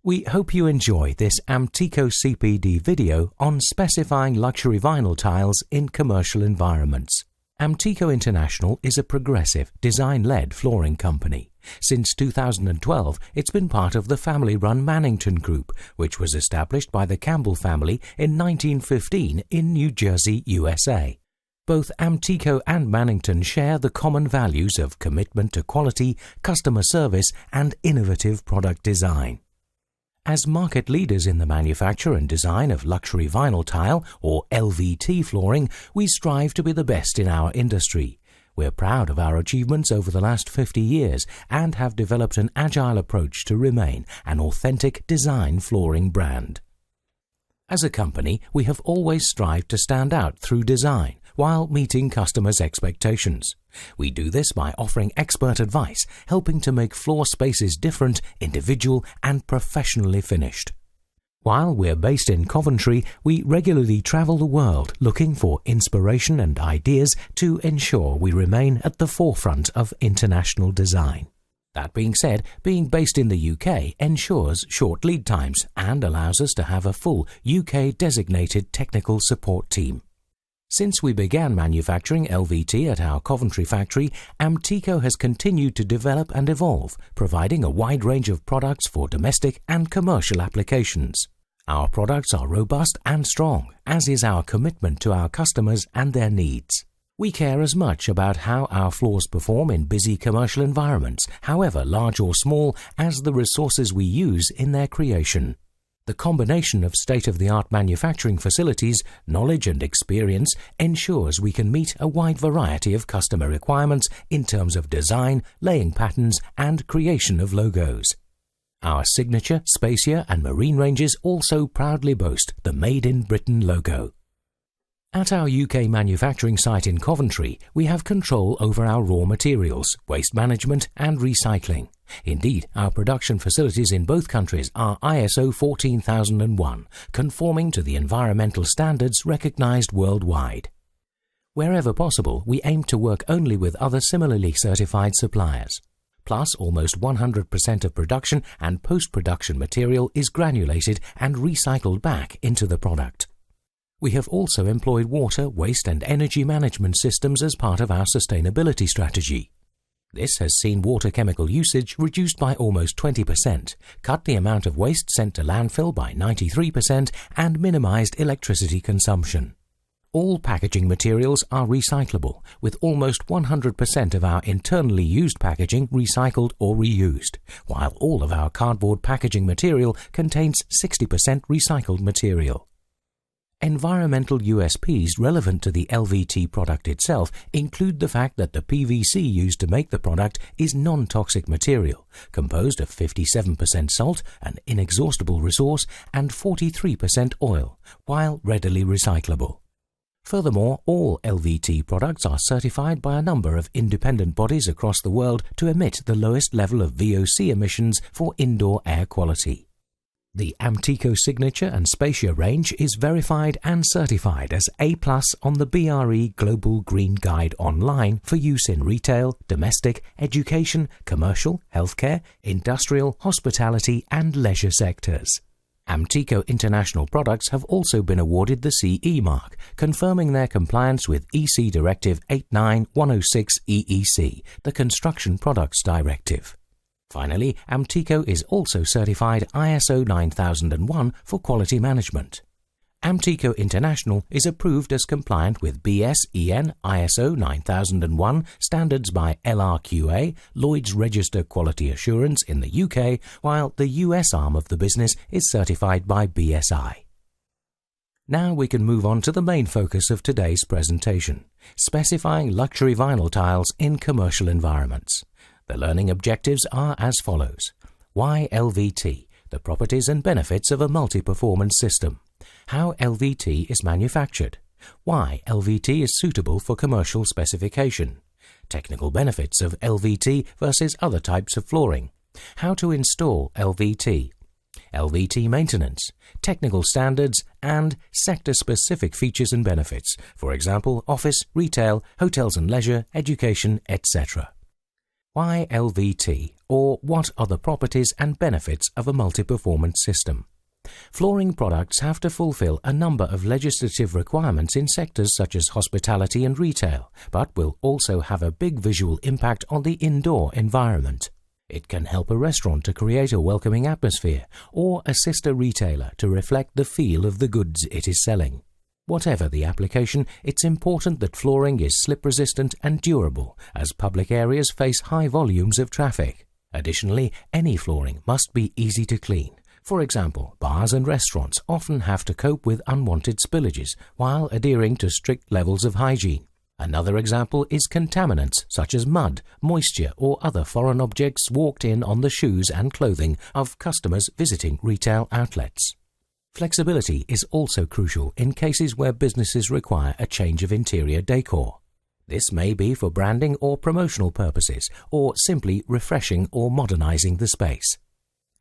We hope you enjoy this Amtico CPD video on specifying luxury vinyl tiles in commercial environments. Amtico International is a progressive, design-led flooring company. Since 2012, it's been part of the family-run Mannington Group, which was established by the Campbell family in 1915 in New Jersey, USA. Both Amtico and Mannington share the common values of commitment to quality, customer service, and innovative product design. As market leaders in the manufacture and design of luxury vinyl tile, or LVT flooring, we strive to be the best in our industry. We're proud of our achievements over the last 50 years and have developed an agile approach to remain an authentic design flooring brand. As a company, we have always strived to stand out through design while meeting customers' expectations. We do this by offering expert advice, helping to make floor spaces different, individual, and professionally finished. While we're based in Coventry, we regularly travel the world looking for inspiration and ideas to ensure we remain at the forefront of international design. That being said, being based in the UK ensures short lead times and allows us to have a full UK-designated technical support team. Since we began manufacturing LVT at our Coventry factory, Amtico has continued to develop and evolve, providing a wide range of products for domestic and commercial applications. Our products are robust and strong, as is our commitment to our customers and their needs. We care as much about how our floors perform in busy commercial environments, however large or small, as the resources we use in their creation. The combination of state-of-the-art manufacturing facilities, knowledge and experience ensures we can meet a wide variety of customer requirements in terms of design, laying patterns, and creation of logos. Our signature, Spacia, and Marine ranges also proudly boast the Made in Britain logo. At our UK manufacturing site in Coventry, we have control over our raw materials, waste management, and recycling. Indeed, our production facilities in both countries are ISO 14001, conforming to the environmental standards recognized worldwide. Wherever possible, we aim to work only with other similarly certified suppliers. Plus, almost 100% of production and post-production material is granulated and recycled back into the product. We have also employed water, waste, and energy management systems as part of our sustainability strategy. This has seen water chemical usage reduced by almost 20%, cut the amount of waste sent to landfill by 93%, and minimized electricity consumption. All packaging materials are recyclable, with almost 100% of our internally used packaging recycled or reused, while all of our cardboard packaging material contains 60% recycled material. Environmental USPs relevant to the LVT product itself include the fact that the PVC used to make the product is non-toxic material, composed of 57% salt, an inexhaustible resource, and 43% oil, while readily recyclable. Furthermore, all LVT products are certified by a number of independent bodies across the world to emit the lowest level of VOC emissions for indoor air quality. The Amtico Signature and Spacia range is verified and certified as A+ on the BRE Global Green Guide online for use in retail, domestic, education, commercial, healthcare, industrial, hospitality, and leisure sectors. Amtico International products have also been awarded the CE mark, confirming their compliance with EC Directive 89106 EEC, the Construction Products Directive. Finally, Amtico is also certified ISO 9001 for quality management. Amtico International is approved as compliant with BS-EN ISO 9001 standards by LRQA, Lloyd's Register Quality Assurance in the UK, while the US arm of the business is certified by BSI. Now we can move on to the main focus of today's presentation, specifying luxury vinyl tiles in commercial environments. The learning objectives are as follows. Why LVT? The properties and benefits of a multi-performance system. How LVT is manufactured. Why LVT is suitable for commercial specification. Technical benefits of LVT versus other types of flooring. How to install LVT. LVT maintenance, technical standards, and sector-specific features and benefits, for example, office, retail, hotels and leisure, education, etc. Why LVT, or what are the properties and benefits of a multi-performance system? Flooring products have to fulfill a number of legislative requirements in sectors such as hospitality and retail, but will also have a big visual impact on the indoor environment. It can help a restaurant to create a welcoming atmosphere, or assist a retailer to reflect the feel of the goods it is selling. Whatever the application, it's important that flooring is slip-resistant and durable, as public areas face high volumes of traffic. Additionally, any flooring must be easy to clean. For example, bars and restaurants often have to cope with unwanted spillages while adhering to strict levels of hygiene. Another example is contaminants such as mud, moisture, or other foreign objects walked in on the shoes and clothing of customers visiting retail outlets. Flexibility is also crucial in cases where businesses require a change of interior decor. This may be for branding or promotional purposes, or simply refreshing or modernizing the space.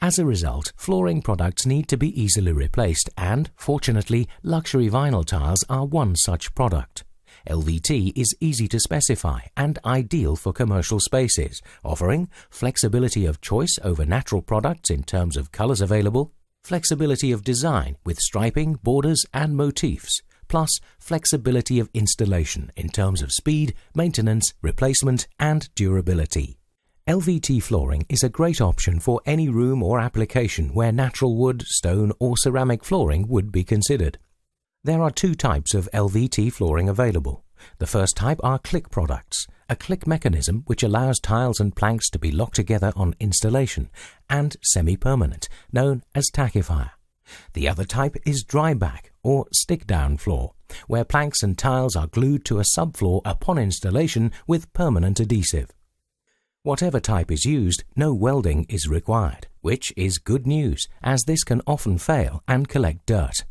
As a result, flooring products need to be easily replaced, and, fortunately, luxury vinyl tiles are one such product. LVT is easy to specify and ideal for commercial spaces, offering flexibility of choice over natural products in terms of colors available, flexibility of design with striping, borders and motifs, plus flexibility of installation in terms of speed, maintenance, replacement and durability. LVT flooring is a great option for any room or application where natural wood, stone or ceramic flooring would be considered. There are two types of LVT flooring available. The first type are click products, a click mechanism which allows tiles and planks to be locked together on installation, and semi-permanent, known as tackifier. The other type is dry back or stick-down floor, where planks and tiles are glued to a subfloor upon installation with permanent adhesive. Whatever type is used, no welding is required, which is good news, as this can often fail and collect dirt.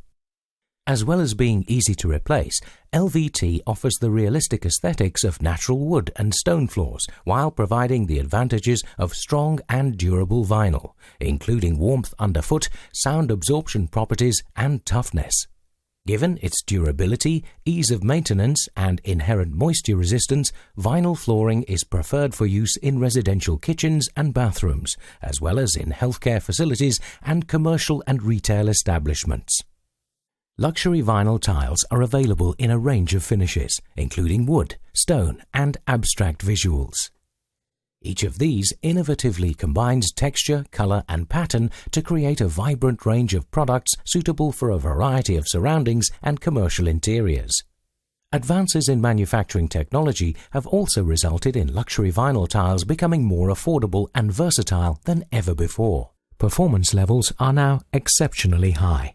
As well as being easy to replace, LVT offers the realistic aesthetics of natural wood and stone floors while providing the advantages of strong and durable vinyl, including warmth underfoot, sound absorption properties and toughness. Given its durability, ease of maintenance and inherent moisture resistance, vinyl flooring is preferred for use in residential kitchens and bathrooms, as well as in healthcare facilities and commercial and retail establishments. Luxury vinyl tiles are available in a range of finishes, including wood, stone and abstract visuals. Each of these innovatively combines texture, color and pattern to create a vibrant range of products suitable for a variety of surroundings and commercial interiors. Advances in manufacturing technology have also resulted in luxury vinyl tiles becoming more affordable and versatile than ever before. Performance levels are now exceptionally high.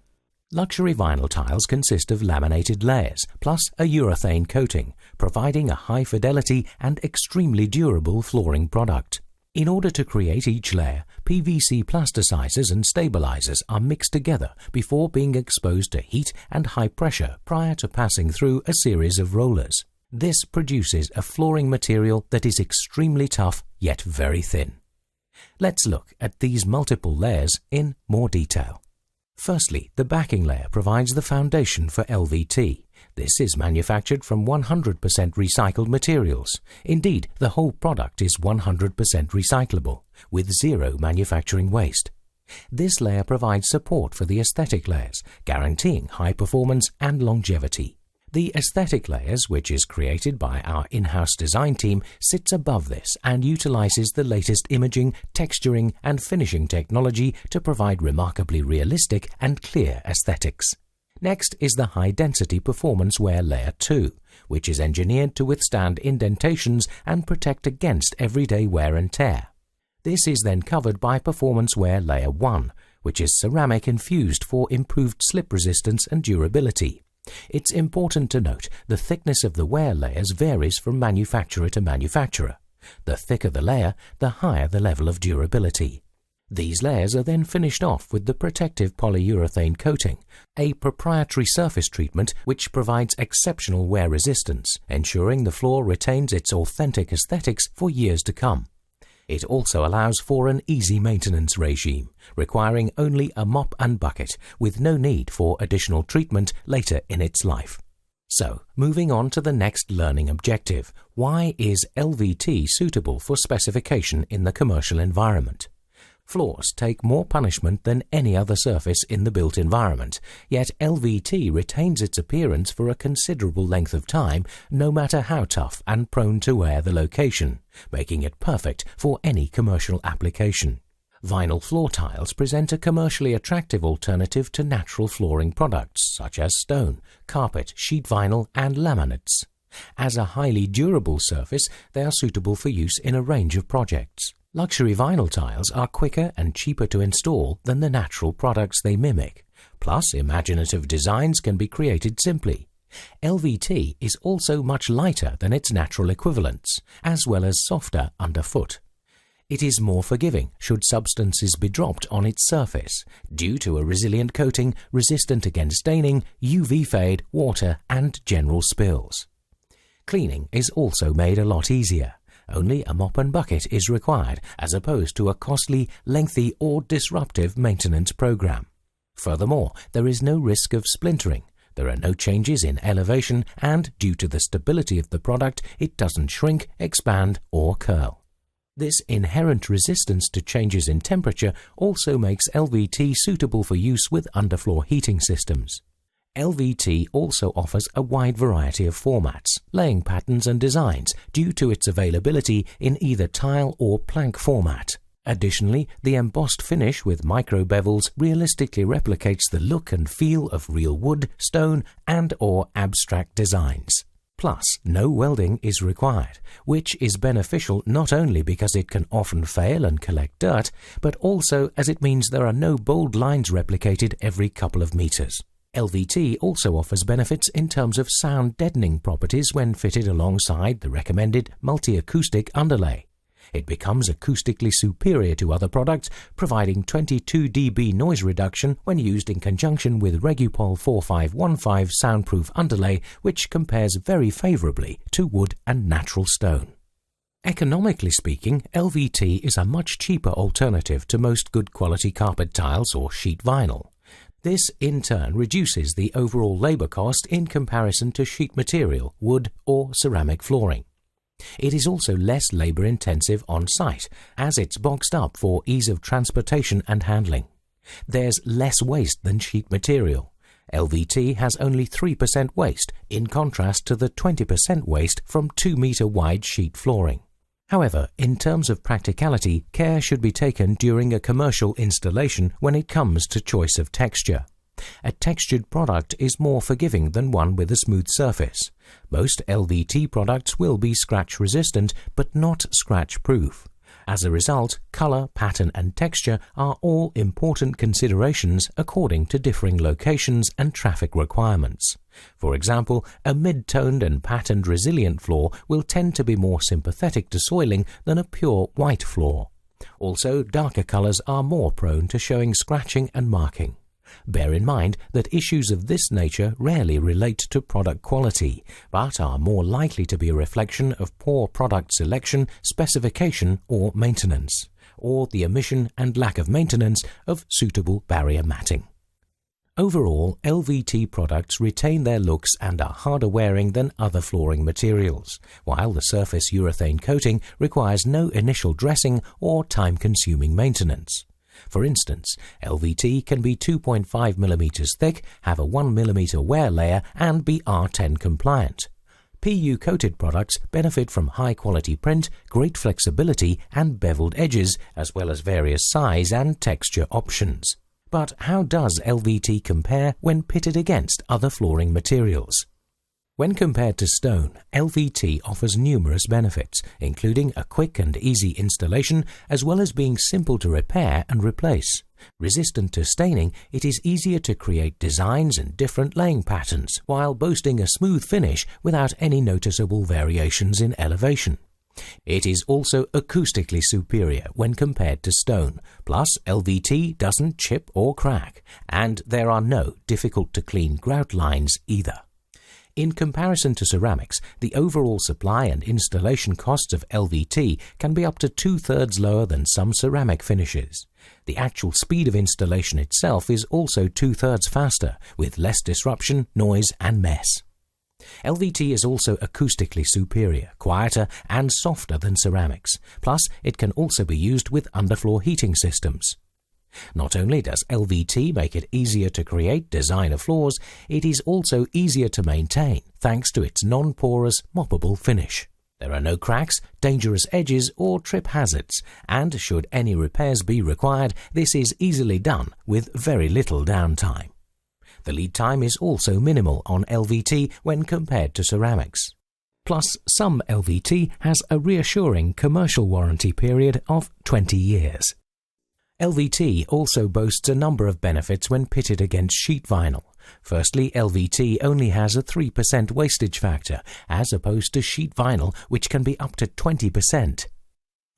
Luxury vinyl tiles consist of laminated layers plus a urethane coating, providing a high-fidelity and extremely durable flooring product. In order to create each layer, PVC plasticizers and stabilizers are mixed together before being exposed to heat and high pressure prior to passing through a series of rollers. This produces a flooring material that is extremely tough yet very thin. Let's look at these multiple layers in more detail. Firstly, the backing layer provides the foundation for LVT. This is manufactured from 100% recycled materials. Indeed, the whole product is 100% recyclable, with zero manufacturing waste. This layer provides support for the aesthetic layers, guaranteeing high performance and longevity. The aesthetic layers, which is created by our in-house design team, sits above this and utilizes the latest imaging, texturing and finishing technology to provide remarkably realistic and clear aesthetics. Next is the high-density performance wear layer 2, which is engineered to withstand indentations and protect against everyday wear and tear. This is then covered by performance wear layer 1, which is ceramic infused for improved slip resistance and durability. It's important to note the thickness of the wear layers varies from manufacturer to manufacturer. The thicker the layer, the higher the level of durability. These layers are then finished off with the protective polyurethane coating, a proprietary surface treatment which provides exceptional wear resistance, ensuring the floor retains its authentic aesthetics for years to come. It also allows for an easy maintenance regime, requiring only a mop and bucket, with no need for additional treatment later in its life. So, moving on to the next learning objective, why is LVT suitable for specification in the commercial environment? Floors take more punishment than any other surface in the built environment, yet LVT retains its appearance for a considerable length of time, no matter how tough and prone to wear the location, making it perfect for any commercial application. Vinyl floor tiles present a commercially attractive alternative to natural flooring products such as stone, carpet, sheet vinyl, and laminates. As a highly durable surface, they are suitable for use in a range of projects. Luxury vinyl tiles are quicker and cheaper to install than the natural products they mimic. Plus, imaginative designs can be created simply. LVT is also much lighter than its natural equivalents, as well as softer underfoot. It is more forgiving should substances be dropped on its surface, due to a resilient coating resistant against staining, UV fade, water, and general spills. Cleaning is also made a lot easier. Only a mop and bucket is required, as opposed to a costly, lengthy, or disruptive maintenance program. Furthermore, there is no risk of splintering. There are no changes in elevation, and due to the stability of the product, it doesn't shrink, expand, or curl. This inherent resistance to changes in temperature also makes LVT suitable for use with underfloor heating systems. LVT also offers a wide variety of formats, laying patterns and designs due to its availability in either tile or plank format. Additionally, the embossed finish with micro bevels realistically replicates the look and feel of real wood, stone, and/or abstract designs. Plus, no welding is required, which is beneficial not only because it can often fail and collect dirt, but also as it means there are no bold lines replicated every couple of meters. LVT also offers benefits in terms of sound deadening properties when fitted alongside the recommended multi-acoustic underlay. It becomes acoustically superior to other products, providing 22 dB noise reduction when used in conjunction with Regupol 4515 soundproof underlay, which compares very favorably to wood and natural stone. Economically speaking, LVT is a much cheaper alternative to most good quality carpet tiles or sheet vinyl. This, in turn, reduces the overall labor cost in comparison to sheet material, wood, or ceramic flooring. It is also less labor-intensive on-site, as it's boxed up for ease of transportation and handling. There's less waste than sheet material. LVT has only 3% waste, in contrast to the 20% waste from 2-meter-wide sheet flooring. However, in terms of practicality, care should be taken during a commercial installation when it comes to choice of texture. A textured product is more forgiving than one with a smooth surface. Most LVT products will be scratch-resistant, but not scratch-proof. As a result, color, pattern, and texture are all important considerations according to differing locations and traffic requirements. For example, a mid-toned and patterned resilient floor will tend to be more sympathetic to soiling than a pure white floor. Also, darker colors are more prone to showing scratching and marking. Bear in mind that issues of this nature rarely relate to product quality, but are more likely to be a reflection of poor product selection, specification, or maintenance, or the omission and lack of maintenance of suitable barrier matting. Overall, LVT products retain their looks and are harder wearing than other flooring materials, while the surface urethane coating requires no initial dressing or time-consuming maintenance. For instance, LVT can be 2.5 mm thick, have a 1 mm wear layer, and be R10 compliant. PU-coated products benefit from high-quality print, great flexibility, and beveled edges, as well as various size and texture options. But how does LVT compare when pitted against other flooring materials? When compared to stone, LVT offers numerous benefits, including a quick and easy installation, as well as being simple to repair and replace. Resistant to staining, it is easier to create designs and different laying patterns, while boasting a smooth finish without any noticeable variations in elevation. It is also acoustically superior when compared to stone, plus LVT doesn't chip or crack, and there are no difficult-to-clean grout lines either. In comparison to ceramics, the overall supply and installation costs of LVT can be up to 2/3 lower than some ceramic finishes. The actual speed of installation itself is also 2/3 faster, with less disruption, noise, and mess. Lvt is also acoustically superior, quieter and softer than ceramics, plus it can also be used with underfloor heating systems. Not only does Lvt make it easier to create designer floors, it is also easier to maintain thanks to its non-porous, moppable finish. There are no cracks, dangerous edges or trip hazards, and should any repairs be required, this is easily done with very little downtime. The lead time is also minimal on Lvt when compared to ceramics. Plus, some Lvt has a reassuring commercial warranty period of 20 years. Lvt also boasts a number of benefits when pitted against sheet vinyl. Firstly, Lvt only has a 3% wastage factor, as opposed to sheet vinyl, which can be up to 20%.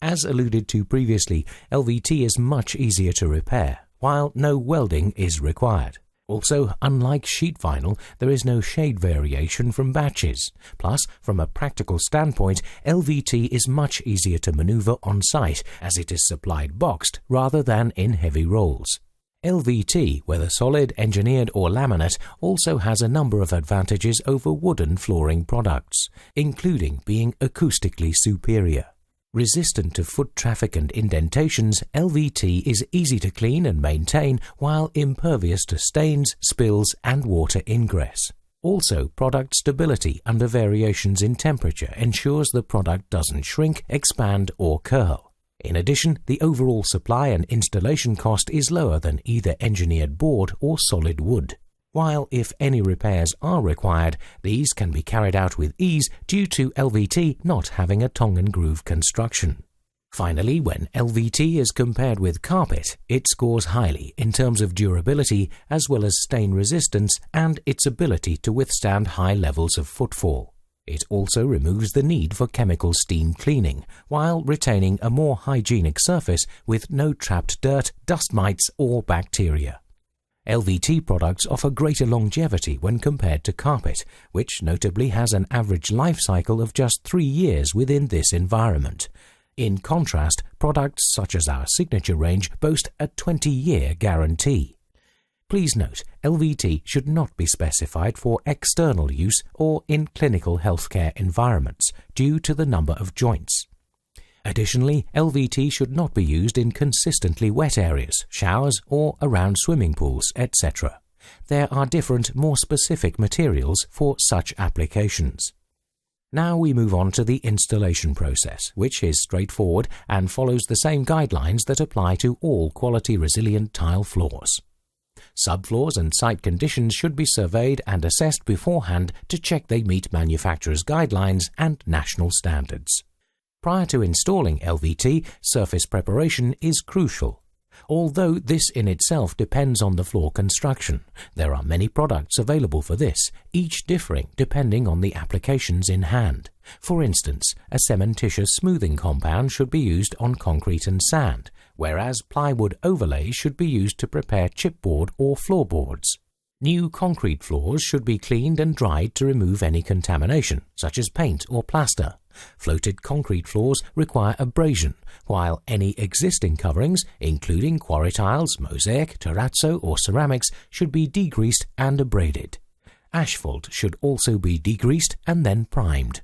As alluded to previously, Lvt is much easier to repair, while no welding is required. Also, unlike sheet vinyl, there is no shade variation from batches. Plus, from a practical standpoint, Lvt is much easier to maneuver on site as it is supplied boxed rather than in heavy rolls. Lvt, whether solid, engineered or laminate, also has a number of advantages over wooden flooring products, including being acoustically superior. Resistant to foot traffic and indentations, Lvt is easy to clean and maintain while impervious to stains, spills and water ingress. Also, product stability under variations in temperature ensures the product doesn't shrink, expand or curl. In addition, the overall supply and installation cost is lower than either engineered board or solid wood. While if any repairs are required, these can be carried out with ease due to Lvt not having a tongue and groove construction. Finally, when Lvt is compared with carpet, it scores highly in terms of durability as well as stain resistance and its ability to withstand high levels of footfall. It also removes the need for chemical steam cleaning, while retaining a more hygienic surface with no trapped dirt, dust mites or bacteria. Lvt products offer greater longevity when compared to carpet, which notably has an average life cycle of just 3 years within this environment. In contrast, products such as our signature range boast a 20-year guarantee. Please note, Lvt should not be specified for external use or in clinical healthcare environments due to the number of joints. Additionally, Lvt should not be used in consistently wet areas, showers or around swimming pools, etc. There are different, more specific materials for such applications. Now we move on to the installation process, which is straightforward and follows the same guidelines that apply to all quality-resilient tile floors. Subfloors and site conditions should be surveyed and assessed beforehand to check they meet manufacturer's guidelines and national standards. Prior to installing Lvt, surface preparation is crucial. Although this in itself depends on the floor construction, there are many products available for this, each differing depending on the applications in hand. For instance, a cementitious smoothing compound should be used on concrete and sand, whereas plywood overlays should be used to prepare chipboard or floorboards. New concrete floors should be cleaned and dried to remove any contamination, such as paint or plaster. Floated concrete floors require abrasion, while any existing coverings, including quarry tiles, mosaic, terrazzo or ceramics, should be degreased and abraded. Asphalt should also be degreased and then primed.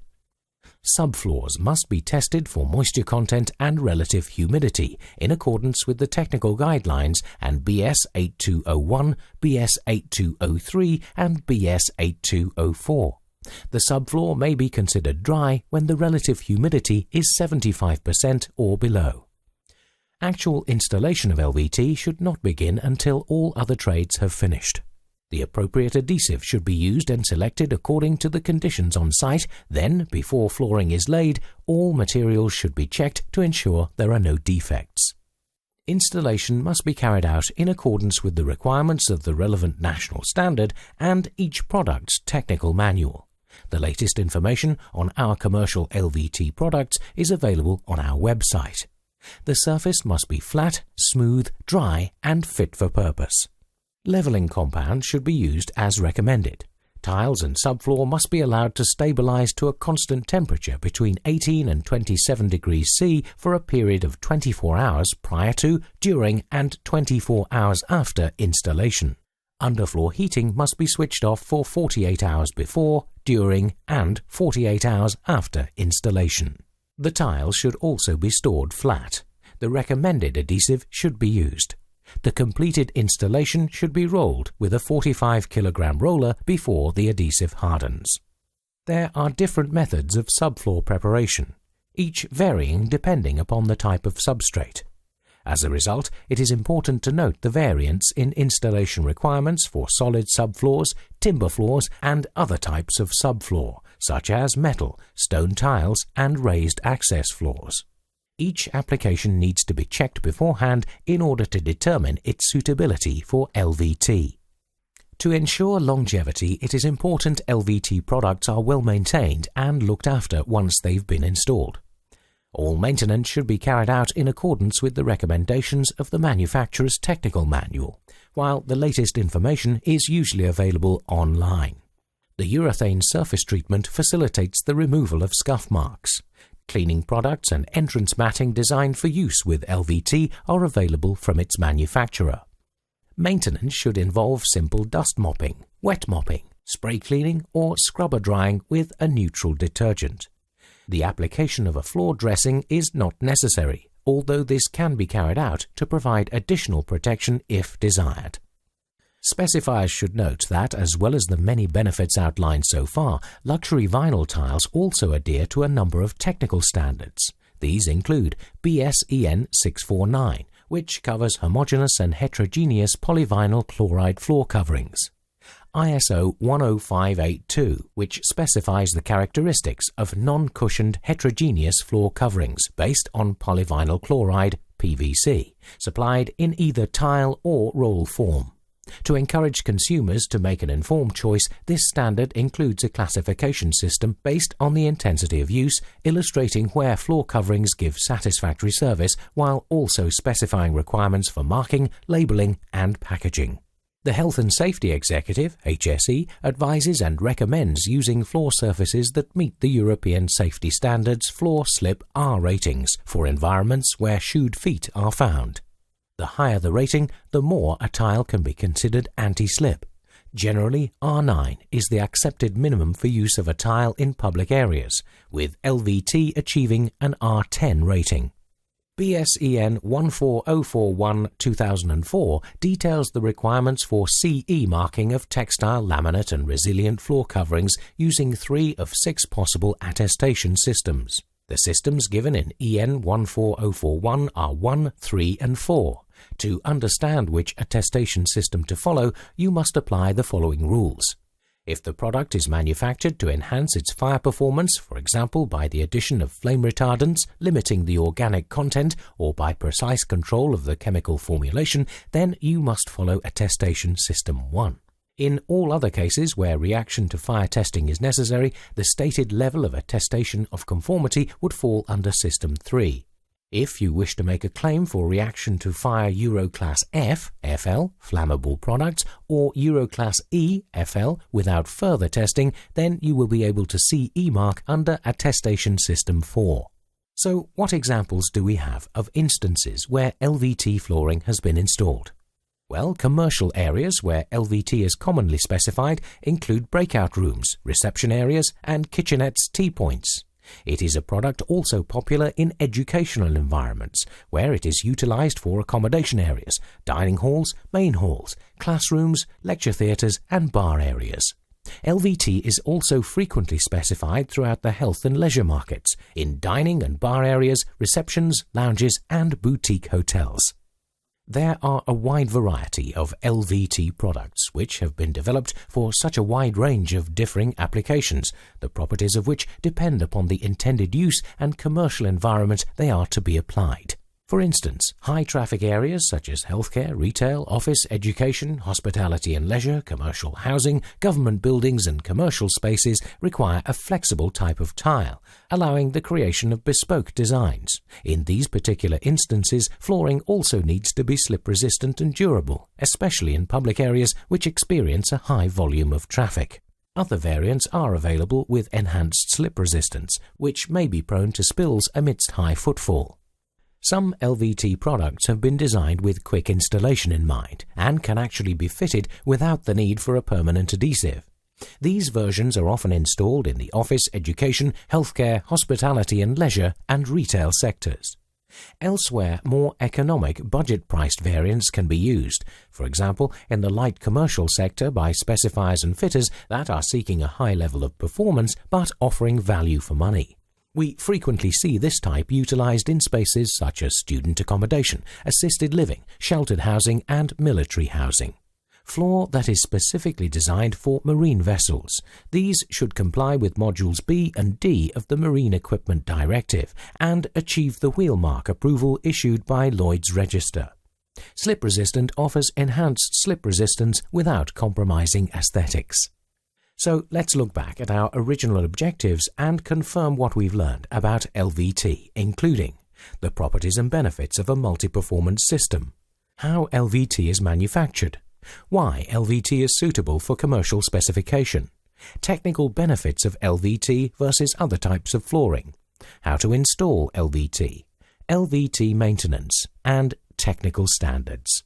Subfloors must be tested for moisture content and relative humidity in accordance with the technical guidelines and BS 8201, BS 8203 and BS 8204. The subfloor may be considered dry when the relative humidity is 75% or below. Actual installation of Lvt should not begin until all other trades have finished. The appropriate adhesive should be used and selected according to the conditions on site. Then, before flooring is laid, all materials should be checked to ensure there are no defects. Installation must be carried out in accordance with the requirements of the relevant national standard and each product's technical manual. The latest information on our commercial Lvt products is available on our website. The surface must be flat, smooth, dry and fit for purpose. Leveling compound should be used as recommended. Tiles and subfloor must be allowed to stabilize to a constant temperature between 18 and 27 degrees C for a period of 24 hours prior to, during and 24 hours after installation. Underfloor heating must be switched off for 48 hours before, during, and 48 hours after installation. The tiles should also be stored flat. The recommended adhesive should be used. The completed installation should be rolled with a 45 kg roller before the adhesive hardens. There are different methods of subfloor preparation, each varying depending upon the type of substrate. As a result, it is important to note the variance in installation requirements for solid subfloors, timber floors, and other types of subfloor, such as metal, stone tiles, and raised access floors. Each application needs to be checked beforehand in order to determine its suitability for LVT. To ensure longevity, it is important LVT products are well maintained and looked after once they've been installed. All maintenance should be carried out in accordance with the recommendations of the manufacturer's technical manual, while the latest information is usually available online. The urethane surface treatment facilitates the removal of scuff marks. Cleaning products and entrance matting designed for use with LVT are available from its manufacturer. Maintenance should involve simple dust mopping, wet mopping, spray cleaning, or scrubber drying with a neutral detergent. The application of a floor dressing is not necessary, although this can be carried out to provide additional protection if desired. Specifiers should note that, as well as the many benefits outlined so far, luxury vinyl tiles also adhere to a number of technical standards. These include BSEN 649, which covers homogeneous and heterogeneous polyvinyl chloride floor coverings; ISO 10582, which specifies the characteristics of non-cushioned heterogeneous floor coverings based on polyvinyl chloride (PVC), supplied in either tile or roll form. To encourage consumers to make an informed choice, this standard includes a classification system based on the intensity of use, illustrating where floor coverings give satisfactory service while also specifying requirements for marking, labelling, and packaging. The Health and Safety Executive, HSE, advises and recommends using floor surfaces that meet the European Safety Standards Floor Slip R ratings for environments where shoed feet are found. The higher the rating, the more a tile can be considered anti-slip. Generally, R9 is the accepted minimum for use of a tile in public areas, with LVT achieving an R10 rating. BSEN 14041-2004 details the requirements for CE marking of textile, laminate and resilient floor coverings using 3 of 6 possible attestation systems. The systems given in EN 14041 are 1, 3 and 4. To understand which attestation system to follow, you must apply the following rules. If the product is manufactured to enhance its fire performance, for example by the addition of flame retardants, limiting the organic content, or by precise control of the chemical formulation, then you must follow attestation system 1. In all other cases where reaction to fire testing is necessary, the stated level of attestation of conformity would fall under system 3. If you wish to make a claim for reaction to fire Euroclass F, FL, flammable products, or Euroclass E, FL, without further testing, then you will be able to CE mark under attestation system 4. So what examples do we have of instances where LVT flooring has been installed? Well, commercial areas where LVT is commonly specified include breakout rooms, reception areas, and kitchenettes, tea points. It is a product also popular in educational environments, where it is utilized for accommodation areas, dining halls, main halls, classrooms, lecture theatres, and bar areas. LVT is also frequently specified throughout the health and leisure markets, in dining and bar areas, receptions, lounges, and boutique hotels. There are a wide variety of LVT products which have been developed for such a wide range of differing applications, the properties of which depend upon the intended use and commercial environment they are to be applied. For instance, high-traffic areas such as healthcare, retail, office, education, hospitality and leisure, commercial housing, government buildings and commercial spaces require a flexible type of tile, allowing the creation of bespoke designs. In these particular instances, flooring also needs to be slip-resistant and durable, especially in public areas which experience a high volume of traffic. Other variants are available with enhanced slip resistance, which may be prone to spills amidst high footfall. Some LVT products have been designed with quick installation in mind and can actually be fitted without the need for a permanent adhesive. These versions are often installed in the office, education, healthcare, hospitality and leisure and retail sectors. Elsewhere, more economic, budget-priced variants can be used, for example, in the light commercial sector by specifiers and fitters that are seeking a high level of performance but offering value for money. We frequently see this type utilized in spaces such as student accommodation, assisted living, sheltered housing and military housing. Floor that is specifically designed for marine vessels. These should comply with Modules B and D of the Marine Equipment Directive and achieve the wheel mark approval issued by Lloyd's Register. Slip Resistant offers enhanced slip resistance without compromising aesthetics. So let's look back at our original objectives and confirm what we've learned about LVT, including the properties and benefits of a multi-performance system, how LVT is manufactured, why LVT is suitable for commercial specification, technical benefits of LVT versus other types of flooring, how to install LVT, LVT maintenance, and technical standards.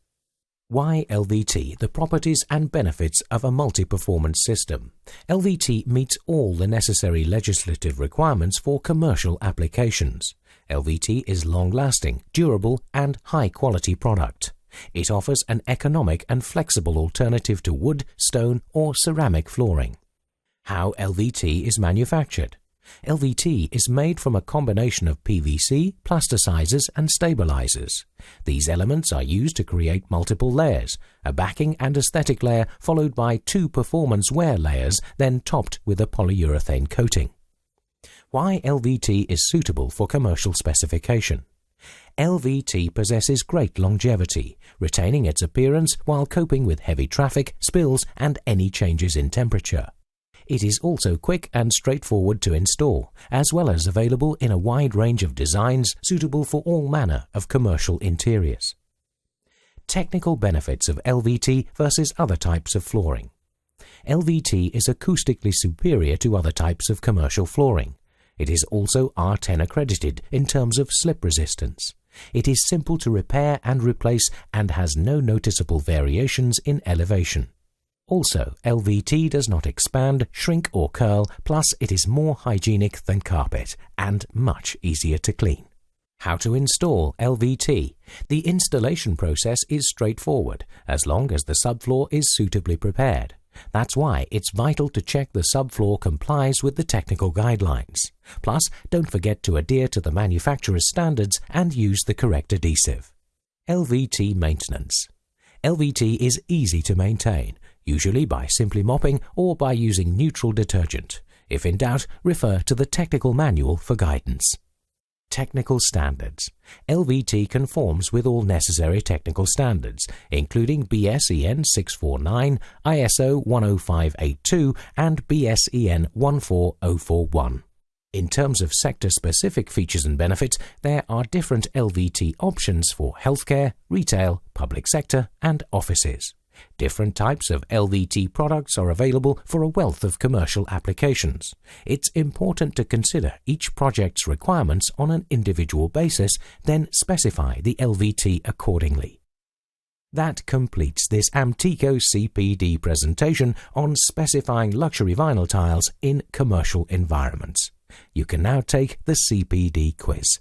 Why LVT, the properties and benefits of a multi-performance system. LVT meets all the necessary legislative requirements for commercial applications. LVT is long-lasting, durable, and high-quality product. It offers an economic and flexible alternative to wood, stone, or ceramic flooring. How LVT is manufactured. LVT is made from a combination of PVC, plasticizers, and stabilizers. These elements are used to create multiple layers, a backing and aesthetic layer followed by 2 performance wear layers, then topped with a polyurethane coating. Why LVT is suitable for commercial specification. LVT possesses great longevity, retaining its appearance while coping with heavy traffic, spills, and any changes in temperature. It is also quick and straightforward to install, as well as available in a wide range of designs suitable for all manner of commercial interiors. Technical benefits of LVT versus other types of flooring. LVT is acoustically superior to other types of commercial flooring. It is also R10 accredited in terms of slip resistance. It is simple to repair and replace and has no noticeable variations in elevation. Also, LVT does not expand, shrink or curl, plus it is more hygienic than carpet and much easier to clean. How to install LVT. The installation process is straightforward as long as the subfloor is suitably prepared. That's why it's vital to check the subfloor complies with the technical guidelines. Plus, don't forget to adhere to the manufacturer's standards and use the correct adhesive. LVT maintenance. LVT is easy to maintain, usually by simply mopping or by using neutral detergent. If in doubt, refer to the technical manual for guidance. Technical standards. LVT conforms with all necessary technical standards, including BSEN 649, ISO 10582, and BSEN 14041. In terms of sector-specific features and benefits, there are different LVT options for healthcare, retail, public sector, and offices. Different types of LVT products are available for a wealth of commercial applications. It's important to consider each project's requirements on an individual basis, then specify the LVT accordingly. That completes this Amtico CPD presentation on specifying luxury vinyl tiles in commercial environments. You can now take the CPD quiz.